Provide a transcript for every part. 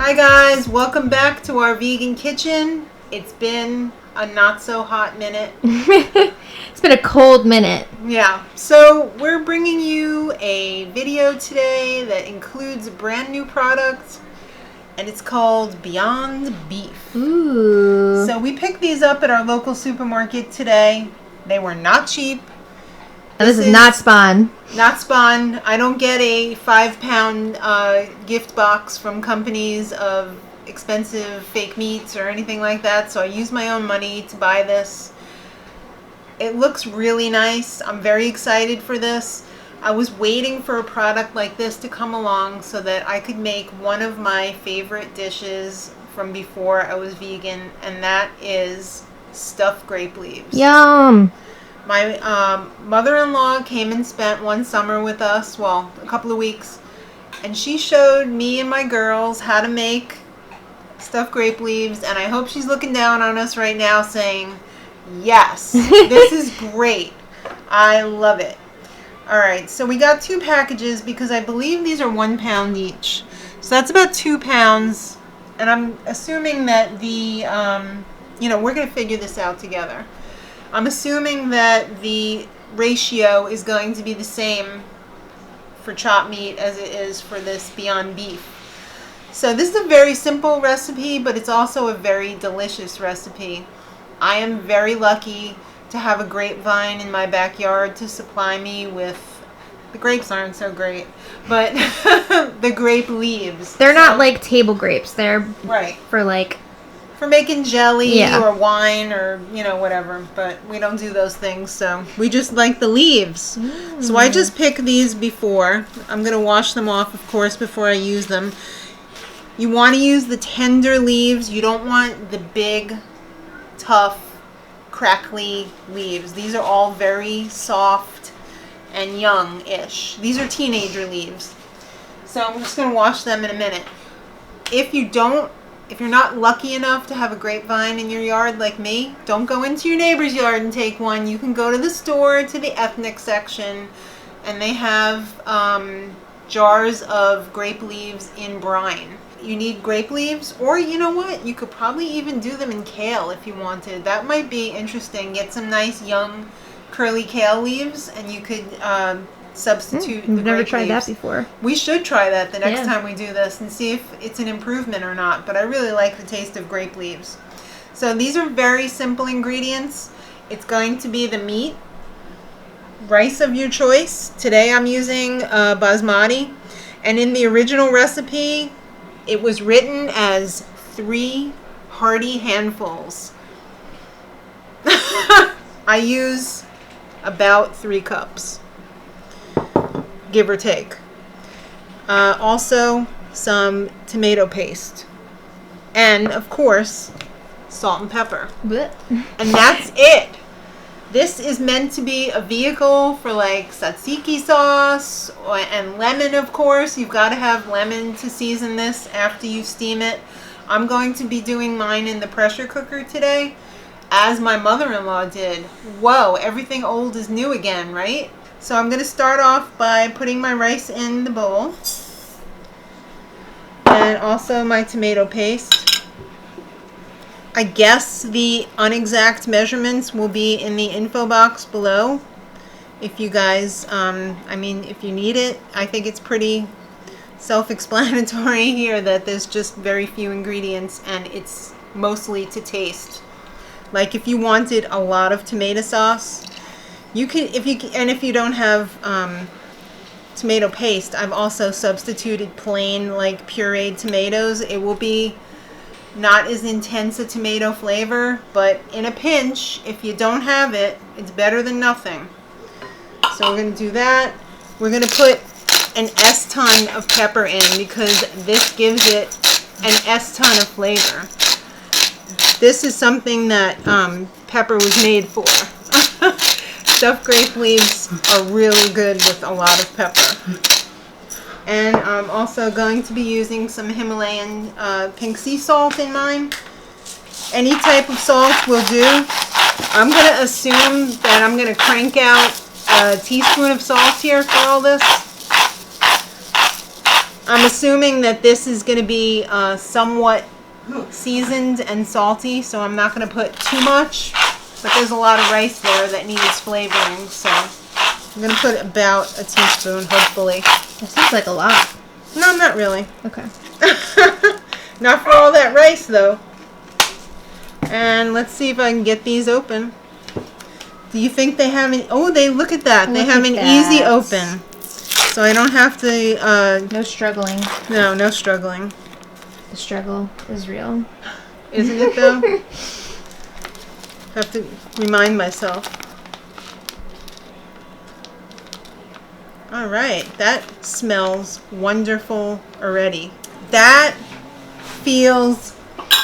Hi guys, welcome back to our vegan kitchen. It's been a not so hot minute. It's been a cold minute. Yeah, so we're bringing you a video today that includes a brand new product and it's called Beyond Beef. Ooh. So we picked these up at our local supermarket today. They were not cheap. This is not Spawn. Not Spawn. I don't get a 5-pound gift box from companies of expensive fake meats or anything like that, so I use my own money to buy this. It looks really nice. I'm very excited for this. I was waiting for a product like this to come along so that I could make one of my favorite dishes from before I was vegan, and that is stuffed grape leaves. Yum. My mother-in-law came and spent one summer with us, well, a couple of weeks, and she showed me and my girls how to make stuffed grape leaves, and I hope she's looking down on us right now saying, yes, this is great. I love it. All right, so we got 2 packages because I believe these are 1 pound each. So that's about 2 pounds, and I'm assuming that the, we're going to figure this out together. I'm assuming that the ratio is going to be the same for chopped meat as it is for this Beyond Beef. So this is a very simple recipe, but it's also a very delicious recipe. I am very lucky to have a grapevine in my backyard to supply me with, the grapes aren't so great, but the grape leaves. They're not like table grapes. They're right for like... for making jelly Yeah. or wine or, whatever. But we don't do those things, so we just like the leaves. So I just picked these before. I'm going to wash them off, of course, before I use them. You want to use the tender leaves. You don't want the big, tough, crackly leaves. These are all very soft and young-ish. These are teenager leaves. So I'm just going to wash them in a minute. If you're not lucky enough to have a grapevine in your yard like me, don't go into your neighbor's yard and take one. You can go to the store, to the ethnic section, and they have jars of grape leaves in brine. You need grape leaves, or you know what? You could probably even do them in kale if you wanted. That might be interesting. Get some nice young curly kale leaves, and you could substitute the We've never grape tried leaves. that before. We should try that the next Yeah. time we do this and see if it's an improvement or not, but I really like the taste of grape leaves. So these are very simple ingredients. It's going to be the meat, rice of your choice. Today I'm using basmati, and in the original recipe it was written as 3 hearty handfuls. I use about 3 cups. Give or take. Also, some tomato paste. And, of course, salt and pepper. Blech. And that's it. This is meant to be a vehicle for, like, tzatziki sauce and lemon, of course. You've got to have lemon to season this after you steam it. I'm going to be doing mine in the pressure cooker today, as my mother-in-law did. Whoa, everything old is new again, right? So I'm going to start off by putting my rice in the bowl. And also my tomato paste. I guess the unexact measurements will be in the info box below. If you guys, if you need it, I think it's pretty self-explanatory here that there's just very few ingredients and it's mostly to taste. Like if you wanted a lot of tomato sauce, you can, if you don't have tomato paste, I've also substituted plain, like pureed tomatoes. It will be not as intense a tomato flavor, but in a pinch, if you don't have it, it's better than nothing. So we're going to do that. We're going to put an S-ton of pepper in because this gives it an S-ton of flavor. This is something that pepper was made for. Stuffed grape leaves are really good with a lot of pepper. And I'm also going to be using some Himalayan pink sea salt in mine. Any type of salt will do. I'm going to assume that I'm going to crank out a teaspoon of salt here for all this. I'm assuming that this is going to be somewhat seasoned and salty, so I'm not going to put too much. But there's a lot of rice there that needs flavoring, so I'm going to put about a teaspoon, hopefully. That seems like a lot. No, not really. Okay. Not for all that rice, though. And let's see if I can get these open. Do you think they have an... Oh, look at that. They have an easy open. So I don't have to... No struggling. No struggling. The struggle is real. Isn't it, though? Have to remind myself. All right, that smells wonderful already. That feels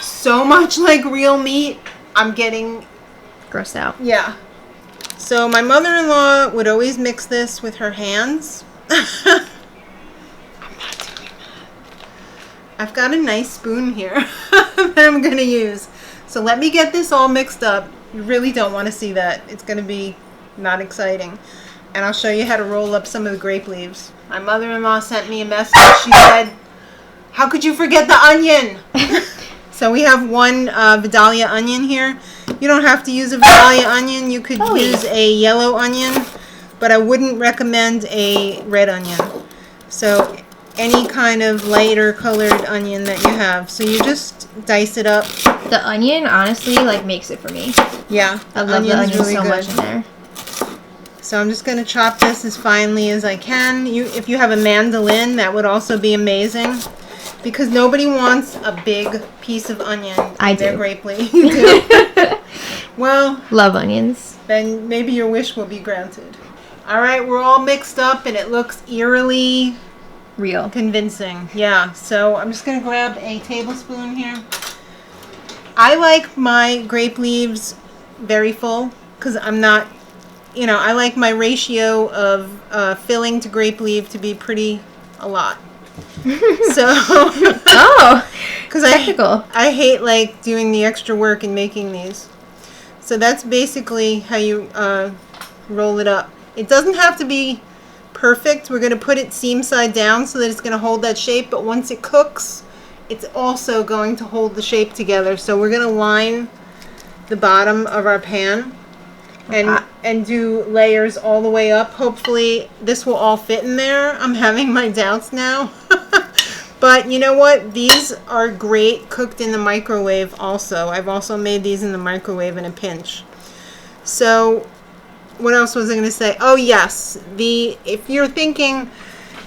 so much like real meat. I'm getting Grossed out. Yeah. So my mother-in-law would always mix this with her hands. I'm not doing that. I've got a nice spoon here that I'm going to use. So let me get this all mixed up. You really don't want to see that. It's going to be not exciting. And I'll show you how to roll up some of the grape leaves. My mother-in-law sent me a message. She said, how could you forget the onion? So we have one Vidalia onion here. You don't have to use a Vidalia onion. You could use a yellow onion, but I wouldn't recommend a red onion. So any kind of lighter colored onion that you have. So you just dice it up. The onion, honestly, like makes it for me. Yeah, I love the onion really so good. much in there. So I'm just going to chop this as finely as I can. If you have a mandolin, that would also be amazing. Because nobody wants a big piece of onion in their grape leaf. You do? Well, love onions. Then maybe your wish will be granted. All right, we're all mixed up and it looks eerily real. Convincing. Yeah, so I'm just going to grab a tablespoon here. I like my grape leaves very full because I'm not, I like my ratio of filling to grape leaf to be a lot. So, because I hate like doing the extra work and making these. So that's basically how you roll it up. It doesn't have to be perfect. We're going to put it seam side down so that it's going to hold that shape. But once it cooks, it's also going to hold the shape together. So we're going to line the bottom of our pan and do layers all the way up. Hopefully this will all fit in there. I'm having my doubts now. But you know what? These are great cooked in the microwave also. I've also made these in the microwave in a pinch. So what else was I going to say? Oh yes, if you're thinking,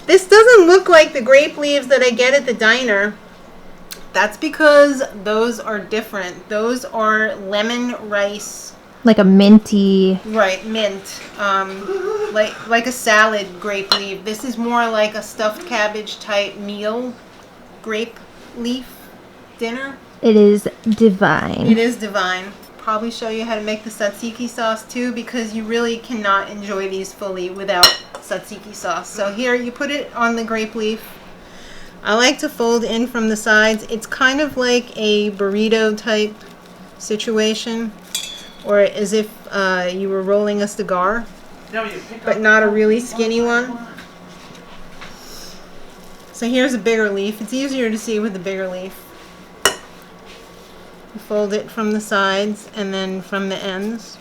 this doesn't look like the grape leaves that I get at the diner, that's because those are different. Those are lemon rice. Like a minty. Right, mint. Like a salad grape leaf. This is more like a stuffed cabbage type meal grape leaf dinner. It is divine. It is divine. Probably show you how to make the tzatziki sauce too, because you really cannot enjoy these fully without tzatziki sauce. So here you put it on the grape leaf. I like to fold in from the sides. It's kind of like a burrito type situation, or as if you were rolling a cigar, but not a really skinny one. So here's a bigger leaf. It's easier to see with a bigger leaf. You fold it from the sides and then from the ends.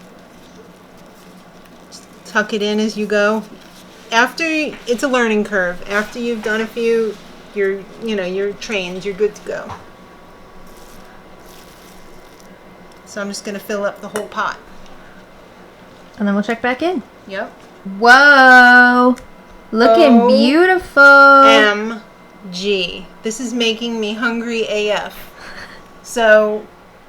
Just tuck it in as you go. It's a learning curve. After you've done a few, you're trained. You're good to go. So I'm just going to fill up the whole pot. And then we'll check back in. Yep. Whoa. Looking beautiful. OMG. This is making me hungry AF. So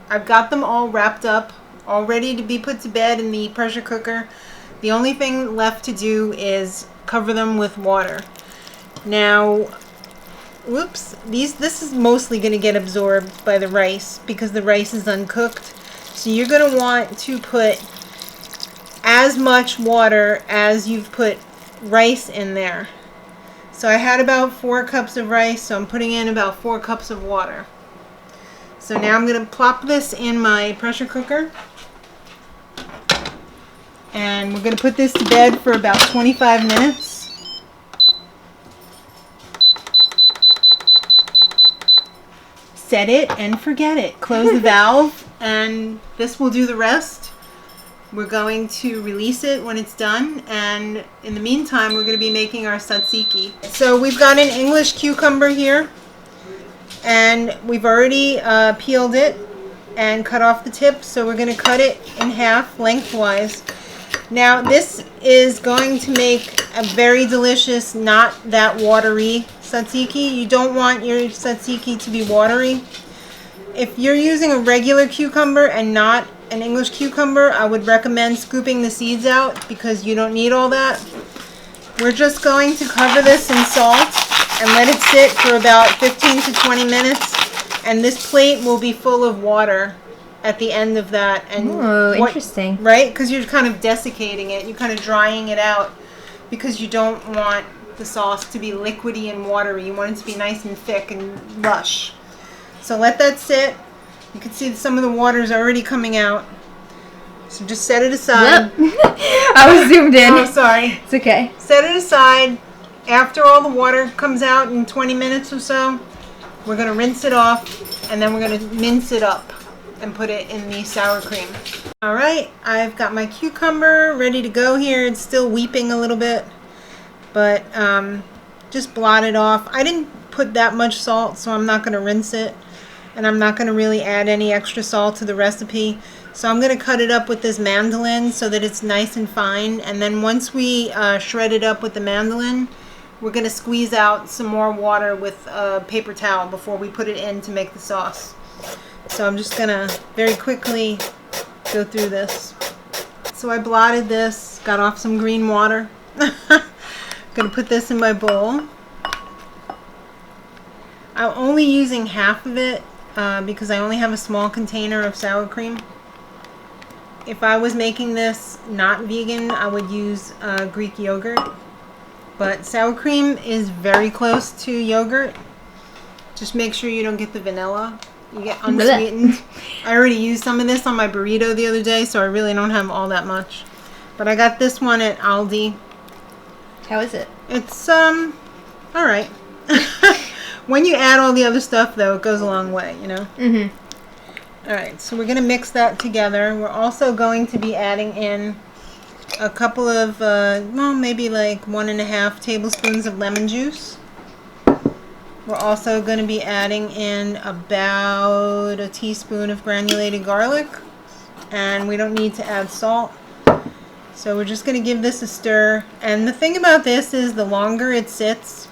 I've got them all wrapped up, all ready to be put to bed in the pressure cooker. The only thing left to do is cover them with water. Now, whoops, this is mostly going to get absorbed by the rice because the rice is uncooked. So you're going to want to put as much water as you've put rice in there. So I had about 4 cups of rice, so I'm putting in about 4 cups of water. So now I'm going to plop this in my pressure cooker. And we're going to put this to bed for about 25 minutes. set it and forget it. Close the valve, and this will do the rest. We're going to release it when it's done, and in the meantime, we're going to be making our tzatziki. So we've got an English cucumber here, and we've already peeled it and cut off the tips, so we're going to cut it in half lengthwise. Now this is going to make a very delicious, not that watery tzatziki. You don't want your tzatziki to be watery. If you're using a regular cucumber and not an English cucumber, I would recommend scooping the seeds out because you don't need all that. We're just going to cover this in salt and let it sit for about 15 to 20 minutes. And this plate will be full of water at the end of that. And interesting. Right? Because you're kind of desiccating it. You're kind of drying it out because you don't want the sauce to be liquidy and watery. You want it to be nice and thick and lush. So let that sit. You can see that some of the water is already coming out. So just set it aside. Yep. I was zoomed in. Oh, sorry. It's okay. Set it aside. After all the water comes out in 20 minutes or so, we're going to rinse it off, and then we're going to mince it up and put it in the sour cream. All right, I've got my cucumber ready to go here. It's still weeping a little bit, but just blot it off. I didn't put that much salt, so I'm not going to rinse it. And I'm not going to really add any extra salt to the recipe. So I'm going to cut it up with this mandolin so that it's nice and fine. And then once we shred it up with the mandolin, we're going to squeeze out some more water with a paper towel before we put it in to make the sauce. So I'm just going to very quickly go through this. So I blotted this, got off some green water. I'm going to put this in my bowl. I'm only using half of it. Because I only have a small container of sour cream. If I was making this not vegan, I would use Greek yogurt. But sour cream is very close to yogurt. Just make sure you don't get the vanilla. You get unsweetened. I already used some of this on my burrito the other day, so I really don't have all that much. But I got this one at Aldi. How is it? It's, alright. When you add all the other stuff, though, it goes a long way, you know? Mm-hmm. All right, so we're going to mix that together. We're also going to be adding in a couple of, maybe like 1.5 tablespoons of lemon juice. We're also going to be adding in about a teaspoon of granulated garlic. And we don't need to add salt. So we're just going to give this a stir. And the thing about this is the longer it sits,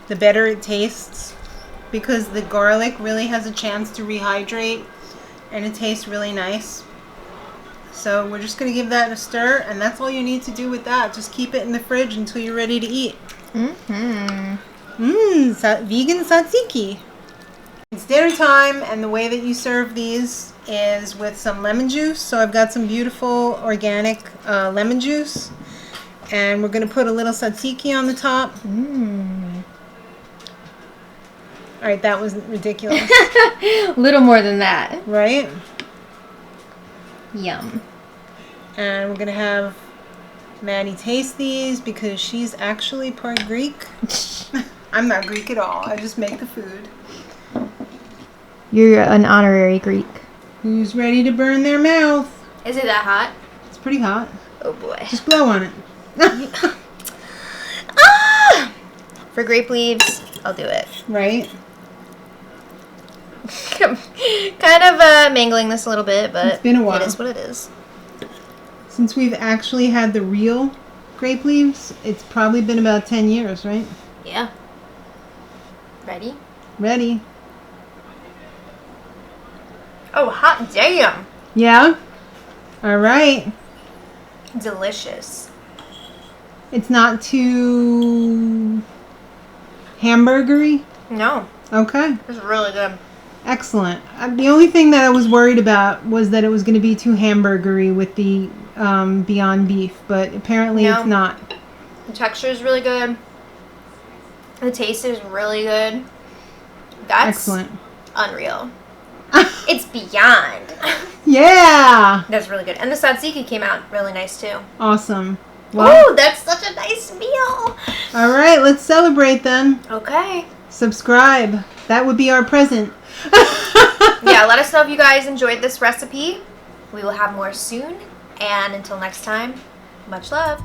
the better it tastes, because the garlic really has a chance to rehydrate and it tastes really nice. So we're just going to give that a stir, and that's all you need to do with that. Just keep it in the fridge until you're ready to eat. Vegan tzatziki. It's dinner time, and the way that you serve these is with some lemon juice. So I've got some beautiful organic lemon juice, and we're going to put a little tzatziki on the top. All right, that was ridiculous. A little more than that. Right? Yum. And we're going to have Maddie taste these because she's actually part Greek. I'm not Greek at all. I just make the food. You're an honorary Greek. Who's ready to burn their mouth? Is it that hot? It's pretty hot. Oh boy. Just blow on it. Ah! For grape leaves, I'll do it. Right? Kind of mangling this a little bit, but it's been a while. It is what it is. Since we've actually had the real grape leaves, it's probably been about 10 years, right? Yeah. Ready? Ready. Oh, hot damn! Yeah? All right. Delicious. It's not too hamburgery? No. Okay. It's really good. Excellent. The only thing that I was worried about was that it was going to be too hamburgery with the Beyond Beef, but apparently it's not. The texture is really good. The taste is really good. That's excellent. Unreal. It's beyond. Yeah. That's really good. And the tzatziki came out really nice too. Awesome. Well, oh, that's such a nice meal. All right, let's celebrate then. Okay. Subscribe. That would be our present. Yeah, let us know if you guys enjoyed this recipe. We will have more soon. And until next time, much love.